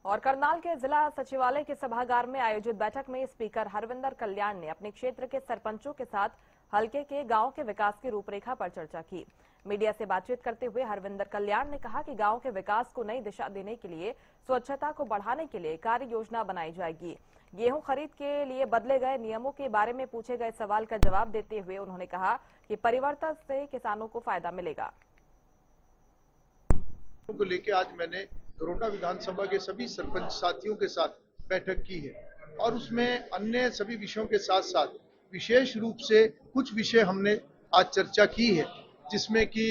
और करनाल के जिला सचिवालय के सभागार में आयोजित बैठक में स्पीकर हरविंदर कल्याण ने अपने क्षेत्र के सरपंचों के साथ हलके के गांव के विकास की रूपरेखा पर चर्चा की। मीडिया से बातचीत करते हुए हरविंदर कल्याण ने कहा कि गांव के विकास को नई दिशा देने के लिए स्वच्छता को बढ़ाने के लिए कार्य योजना बनाई जाएगी। गेहूं खरीद के लिए बदले गए नियमों के बारे में पूछे गए सवाल का जवाब देते हुए उन्होंने कहा कि परिवर्तन से किसानों को फायदा मिलेगा। को लेकर आज मैंने दरोडा विधानसभा के सभी सरपंच साथियों के साथ बैठक की है और उसमें अन्य सभी विषयों के साथ साथ विशेष रूप से कुछ विषय हमने आज चर्चा की है, जिसमें कि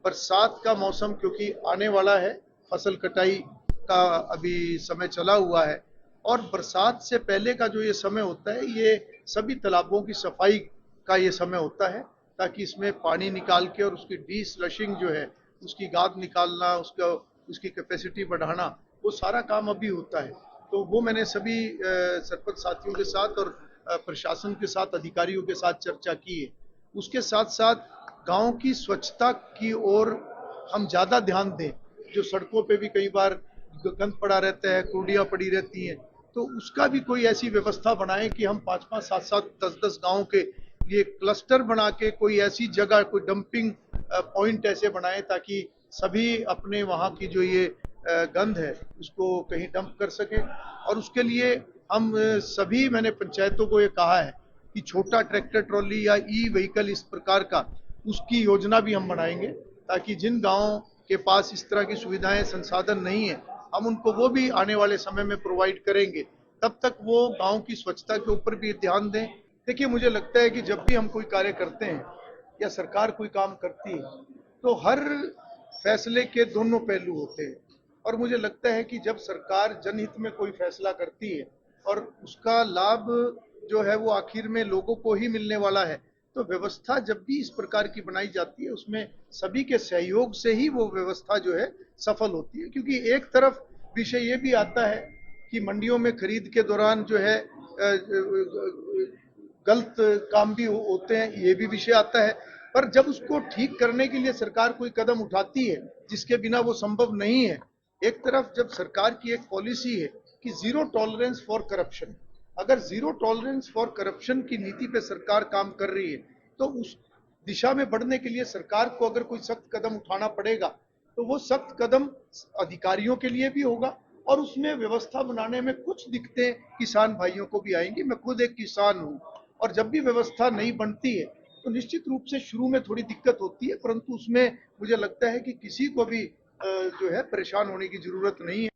बरसात का मौसम क्योंकि आने वाला है, फसल कटाई का अभी समय चला हुआ है और बरसात से पहले का जो ये समय होता है, ये सभी तालाबों की सफाई का ये समय होता है, ताकि इसमें पानी निकाल के और उसकी डी स्लशिंग जो है, उसकी गाद निकालना, उसकी कैपेसिटी बढ़ाना, वो सारा काम अभी होता है। तो वो मैंने सभी सरपंच साथियों के साथ और प्रशासन के साथ, अधिकारियों के साथ चर्चा की है। उसके साथ साथ गांव की स्वच्छता की ओर हम ज़्यादा ध्यान दें। जो सड़कों पे भी कई बार गंद पड़ा रहता है, कूड़ियाँ पड़ी रहती हैं, तो उसका भी कोई ऐसी व्यवस्था बनाएं कि हम 5-5, 7-7, 10-10 गाँव के लिए क्लस्टर बना के कोई ऐसी जगह, कोई डंपिंग पॉइंट ऐसे बनाएं ताकि सभी अपने वहाँ की जो ये गंद है उसको कहीं डंप कर सके। और उसके लिए हम सभी, मैंने पंचायतों को ये कहा है कि छोटा ट्रैक्टर ट्रॉली या ई व्हीकल इस प्रकार का, उसकी योजना भी हम बनाएंगे, ताकि जिन गाँव के पास इस तरह की सुविधाएं, संसाधन नहीं है, हम उनको वो भी आने वाले समय में प्रोवाइड करेंगे। तब तक वो गांव की स्वच्छता के ऊपर भी ध्यान दें। देखिए, मुझे लगता है कि जब भी हम कोई कार्य करते हैं या सरकार कोई काम करती है, तो हर फैसले के दोनों पहलू होते हैं और मुझे लगता है कि जब सरकार जनहित में कोई फैसला करती है और उसका लाभ जो है वो आखिर में लोगों को ही मिलने वाला है, तो व्यवस्था जब भी इस प्रकार की बनाई जाती है, उसमें सभी के सहयोग से ही वो व्यवस्था जो है सफल होती है। क्योंकि एक तरफ विषय ये भी आता है कि मंडियों में खरीद के दौरान जो है गलत काम भी होते हैं, ये भी विषय आता है। पर जब उसको ठीक करने के लिए सरकार कोई कदम उठाती है जिसके बिना वो संभव नहीं है, एक तरफ जब सरकार की एक पॉलिसी है कि जीरो टॉलरेंस फॉर करप्शन, अगर जीरो टॉलरेंस फॉर करप्शन की नीति पे सरकार काम कर रही है, तो उस दिशा में बढ़ने के लिए सरकार को अगर कोई सख्त कदम उठाना पड़ेगा, तो वो सख्त कदम अधिकारियों के लिए भी होगा और उसमें व्यवस्था बनाने में कुछ दिक्कतें किसान भाइयों को भी आएंगी। मैं खुद एक किसान हूँ और जब भी व्यवस्था नहीं बनती है तो निश्चित रूप से शुरू में थोड़ी दिक्कत होती है, परंतु उसमें मुझे लगता है कि किसी को भी जो है परेशान होने की जरूरत नहीं है।